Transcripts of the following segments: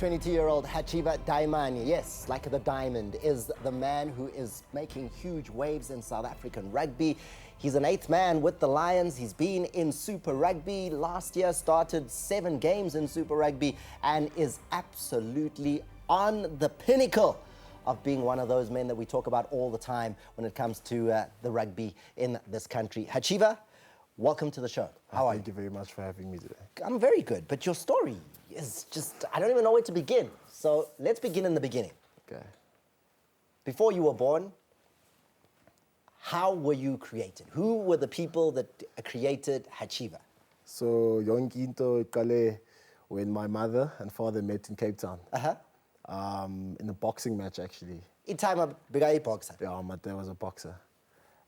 22-year-old Hacjivah Dayimani, yes, like the diamond, is the man who is making huge waves in South African rugby. He's an eighth man with the Lions. He's been in Super Rugby. Last year started 7 games in Super Rugby and is absolutely on the pinnacle of being one of those men that we talk about all the time when it comes to the rugby in this country. Hacjivah, welcome to the show. How are you? Thank you very much for having me today. I'm very good, but your story is just, I don't even know where to begin. So let's begin in the beginning. Okay. Before you were born, how were you created? Who were the people that created Hacjivah? So yonke into iqale when my mother and father met in Cape Town. In a boxing match, actually. In time of big boxer. Yeah, my dad was a boxer.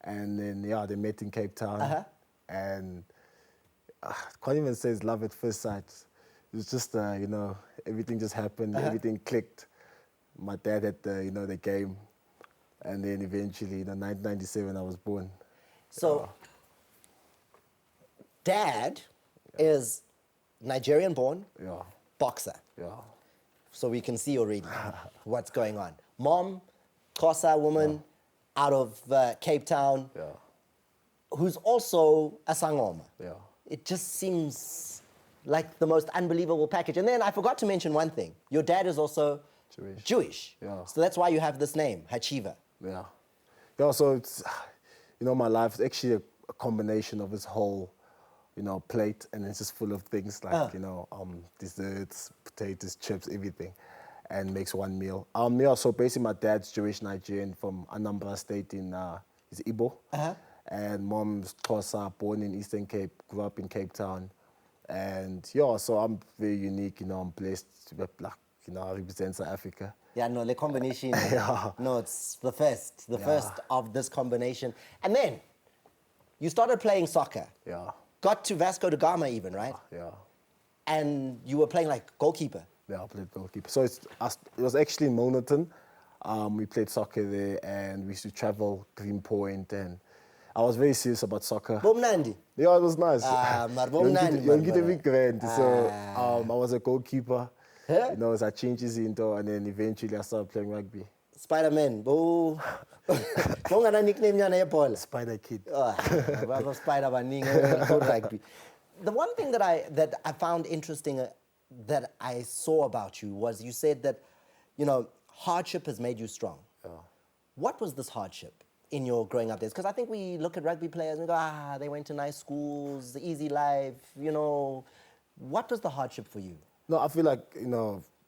And then, yeah, they met in Cape Town. And can't even say it's love at first sight. It was just, you know, everything just happened, everything clicked. My dad had the game. And then eventually, 1997, I was born. So, Dad is Nigerian born, boxer. Yeah. So we can see already what's going on. Mom, Xhosa woman, out of Cape Town, who's also a sangoma. Yeah. It just seems like the most unbelievable package. And then I forgot to mention one thing. Your dad is also Jewish. Yeah. So that's why you have this name, Hacjivah. Yeah. Yeah, so it's, my life is actually a combination of this whole, plate, and it's just full of things like, desserts, potatoes, chips, everything, and makes one meal. So basically my dad's Jewish Nigerian from Anambra State is Igbo. And mom's Xhosa, born in Eastern Cape, grew up in Cape Town. And so I'm very unique, I'm blessed to be black, I represent South Africa. Yeah, no, the combination, no, it's the first of this combination. And then you started playing soccer. Yeah. Got to Vasco da Gama even, right? Yeah. And you were playing like goalkeeper. Yeah, I played goalkeeper. So it was actually in Milnerton. We played soccer there and we used to travel Greenpoint, and I was very serious about soccer. Bomnandi? Yeah, it was nice. Bomnandi. So I was a goalkeeper. As I changed his into, and then eventually I started playing rugby. Spider-Man. Nickname Spider Kid. Spider-Man. The one thing that I found interesting that I saw about you was you said that, hardship has made you strong. Yeah. What was this hardship in your growing up days? Because I think we look at rugby players and we go, they went to nice schools, easy life, What was the hardship for you? No, I feel like,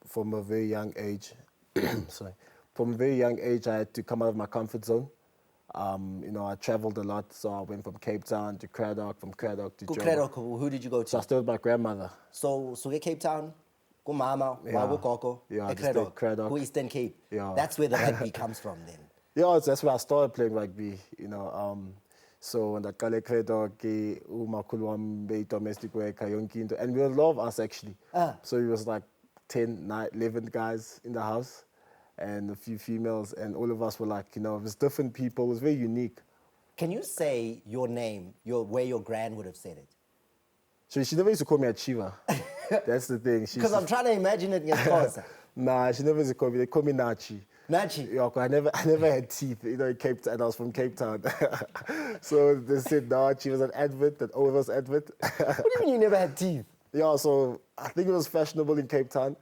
from a very young age, from a very young age, I had to come out of my comfort zone. I traveled a lot, so I went from Cape Town to Craddock, from Craddock to Joburg. Craddock, who did you go to? So I stayed with my grandmother. So Cape Town, go Mama, go Koko, Craddock, go Eastern Cape. Yeah. That's where the rugby comes from then. Yeah, that's where I started playing rugby, So when that Kale Craddock, domestic worker, and we were a lot of us actually. So it was like 10, 11 guys in the house and a few females, and all of us were like, it was different people. It was very unique. Can you say your name, where your gran would have said it? So she never used to call me Hacjivah. That's the thing. Because I'm trying to imagine it in Xhosa. Nah, she never used to call me. They call me Nachi. Nachi? Yeah, I never had teeth, in Cape Town, and I was from Cape Town. So they said Nachi was an advert, that Oros advert. What do you mean you never had teeth? Yeah, so I think it was fashionable in Cape Town.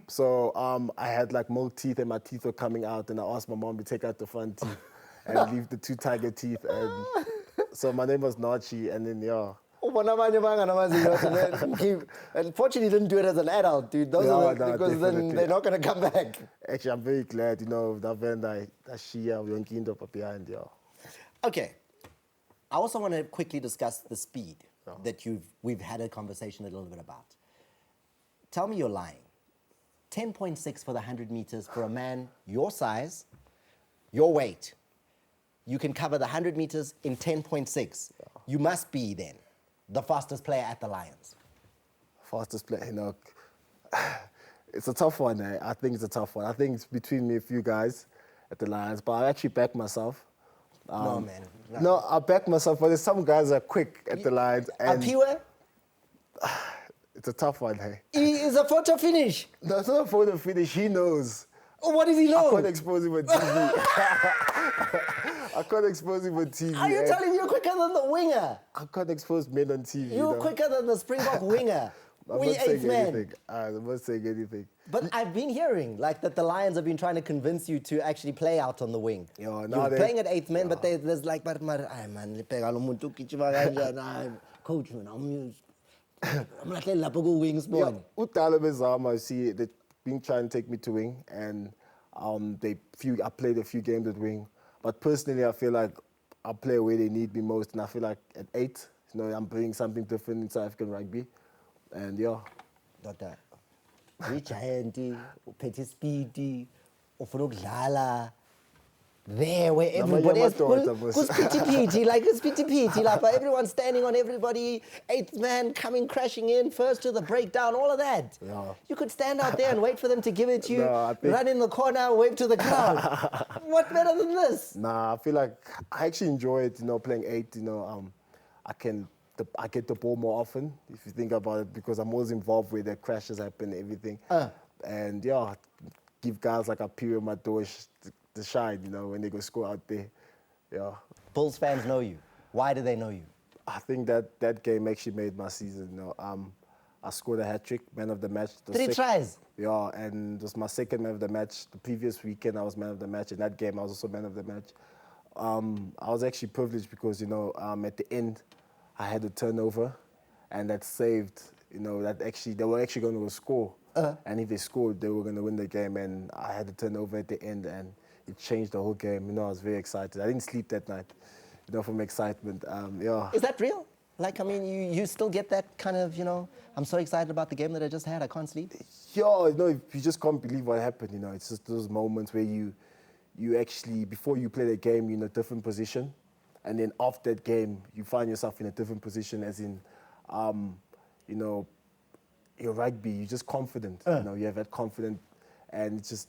So I had like milk teeth and my teeth were coming out, and I asked my mom to take out the front teeth and leave the 2 tiger teeth. And so my name was Nachi, and then Unfortunately, you didn't do it as an adult, dude. Because then they're not going to come back. Actually, I'm very glad, that when that she behind, Okay. I also want to quickly discuss the speed that we've had a conversation a little bit about. Tell me you're lying. 10.6 for the 100 meters for a man your size, your weight. You can cover the 100 meters in 10.6. You must be then the fastest player at the Lions. Fastest player, it's a tough one. I think it's a tough one. I think it's between me and a few guys at the Lions, but I actually back myself. No, man. No, I back myself, but there's some guys that are quick at the Lions. And Apiwe? It's a tough one, hey. Is a photo finish? No, it's not a photo finish. He knows. Oh, what does he know? I can't expose him on TV. I can't expose him on TV. Are you telling me you're quicker than the winger? I can't expose men on TV. You're quicker than the Springbok winger. I'm not saying anything. I'm not saying anything. But I've been hearing like that the Lions have been trying to convince you to actually play out on the wing. Yeah, You're playing at 8th man, but there's like, but man, coach, man, I'm like a wings boy. Utala Bezama, see, they've been trying to take me to wing, and I played a few games at wing. But personally, I feel like I play where they need me most, and I feel like at 8, I'm bringing something different in South African rugby, and yeah. Doctor, we giant, petty speedy, ufuna there where everybody is like it's pity like but everyone's standing on everybody, 8th man coming crashing in first to the breakdown, all of that. Yeah. You could stand out there and wait for them to give it to you, run in the corner, wave to the crowd. What better than this? Nah, I feel like I actually enjoy it, playing 8, I get the ball more often, if you think about it, because I'm always involved where the crashes happen, everything. And yeah, give guys like a period my door to shine, when they go score out there. Yeah. Bulls fans know you. Why do they know you? I think that game actually made my season. I scored a hat-trick, man of the match. 3 tries? Yeah, and it was my second man of the match. The previous weekend, I was man of the match. In that game, I was also man of the match. I was actually privileged because, at the end, I had a turnover, and that saved, that actually, they were actually going to score. And if they scored, they were going to win the game. And I had a turnover at the end, and it changed the whole game. I was very excited. I didn't sleep that night, from excitement. Yeah. Is that real? Like, I mean, you still get that kind of, I'm so excited about the game that I just had, I can't sleep? Yeah, you just can't believe what happened, It's just those moments where you actually, before you play the game, you're in a different position. And then after that game, you find yourself in a different position, as in, your rugby, you're just confident. You have that confidence, and it's just,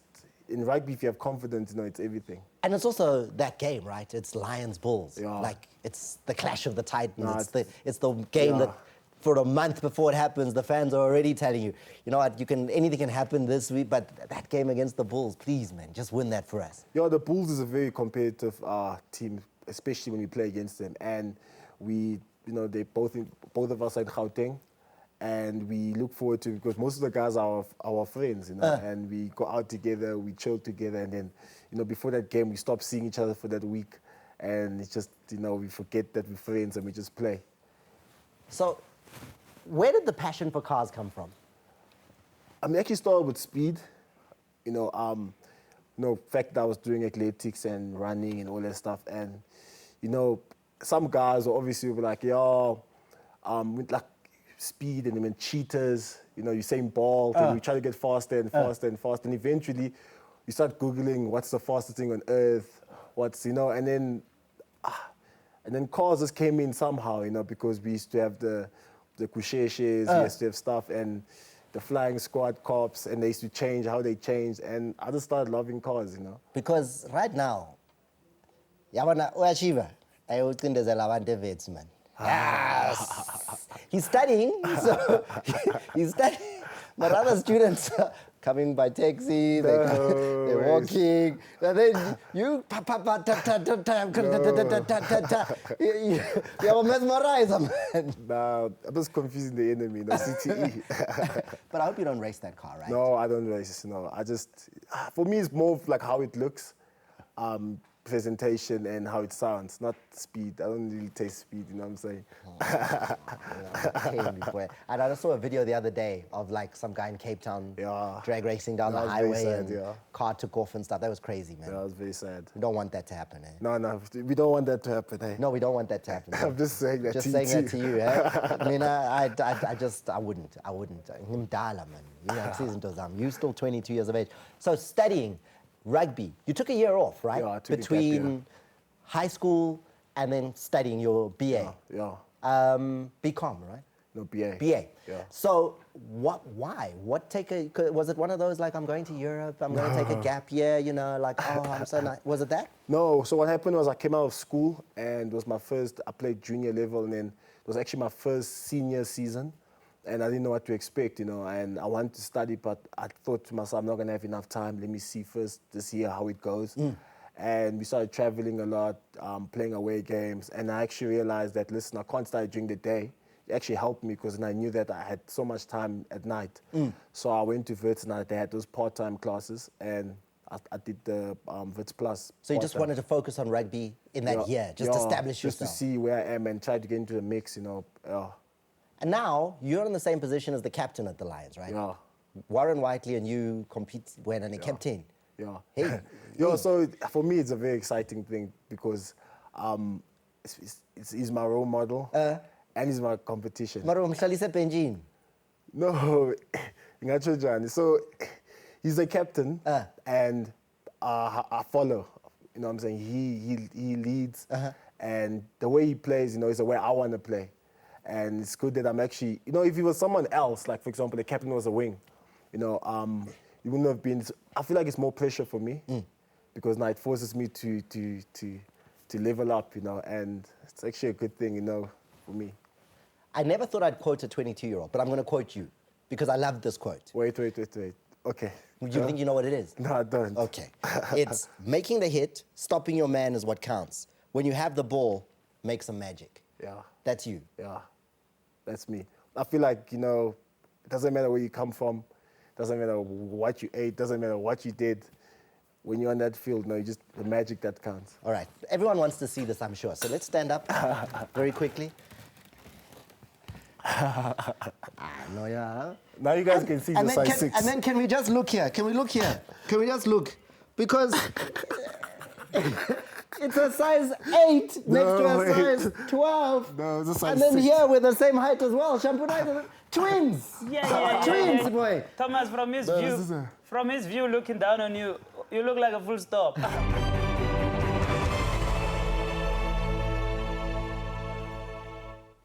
in rugby, if you have confidence, it's everything. And it's also that game, right? It's Lions Bulls. Yeah. Like, it's the clash of the Titans. It's the game that, for a month before it happens, the fans are already telling you, you know what, anything can happen this week, but that game against the Bulls, please, man, just win that for us. Yeah, the Bulls is a very competitive team, especially when we play against them. And we, they both of us are in Gauteng, and we look forward to, because most of the guys are our friends, and we go out together, we chill together, and then, before that game, we stop seeing each other for that week, and it's just, we forget that we're friends and we just play. So, where did the passion for cars come from? I mean, actually started with speed, fact that I was doing athletics and running and all that stuff, and, some guys will obviously be like, with like speed, and then cheaters, Usain Bolt, and you try to get faster and faster and faster, and eventually you start Googling what's the fastest thing on earth, and then cars just came in somehow, because we used to have the Kusheshes, we used to have stuff, and the flying squad cops, and they used to change how they changed, and I just started loving cars, Because right now, yabona Hacjivah ayocindezela abantu evets man. Yes. He's studying, so he's studying. But other students are coming by taxi, they're walking, and then you you're mesmerized, man. Nah, I'm just confusing the enemy, CTE. But I hope you don't race that car, right? No, I don't race, I just, for me it's more of like how it looks, presentation and how it sounds, not speed. I don't really taste speed, you know what I'm saying? And I saw a video the other day of like some guy in Cape Town drag racing down the highway, and car took off and stuff. That was crazy, man. Yeah, that was very sad. We don't want that to happen, eh? No, we don't want that to happen, eh? No, we don't want that to happen. I'm just saying that to you. Just saying that to you, eh? I mean, I wouldn't. Ngimdala, man. You're still 22 years of age. So studying rugby, you took a year off, right? Yeah, I took between high school and then studying your BA. Yeah. BCom, right? No, BA. BA. Yeah. So why? Was it one of those like, I'm going to Europe, I'm going to take a gap year, I'm so nice. Was it that? No, so what happened was I came out of school, and it was I played junior level, and then it was actually my first senior season. and I didn't know what to expect, you know, and I wanted to study, but I thought to myself, I'm not going to have enough time. Let me see first this year how it goes. And we started traveling a lot, playing away games, and I actually realized that, listen, I can't study during the day. It actually helped me because I knew that I had so much time at night. So I went to Wits and they had those part-time classes, and I did the Wits Plus. So you just wanted to focus on rugby in that year, just establish yourself. Just to see where I am and try to get into the mix, you know. And now you're in the same position as the captain at the Lions, right? Yeah. Warren Whiteley and you compete when and he captain. Yeah. Hey. So for me, it's a very exciting thing because he's my role model and he's my competition. Maro, mhlalise benjini. No, ingatsho njani. So he's the captain and I follow. You know what I'm saying? He leads and the way he plays, you know, is the way I want to play. And it's good that I'm actually, you know, if he was someone else, like for example, the captain was a wing, you know, it wouldn't have been, I feel like it's more pressure for me because now it forces me to level up, you know, and it's actually a good thing, you know, for me. I never thought I'd quote a 22-year-old, but I'm going to quote you because I love this quote. Wait. Okay. Do you think you know what it is? No, I don't. Okay. It's making the hit, stopping your man is what counts. When you have the ball, make some magic. Yeah. That's you. Yeah. That's me. I feel like, you know, it doesn't matter where you come from, doesn't matter what you ate, doesn't matter what you did. When you're on that field, you know, just the magic that counts. All right. Everyone wants to see this, I'm sure. So let's stand up very quickly. No, yeah. Now you guys can see the size 6. And then can we just look here? Can we look here? Can we just look? Because it's a size 8 next to a size 12. No, it's a size And then 6. here we're the same height as well. Shampoo twins. Twins, boy. Thomas, from his view, looking down on you, you look like a full stop.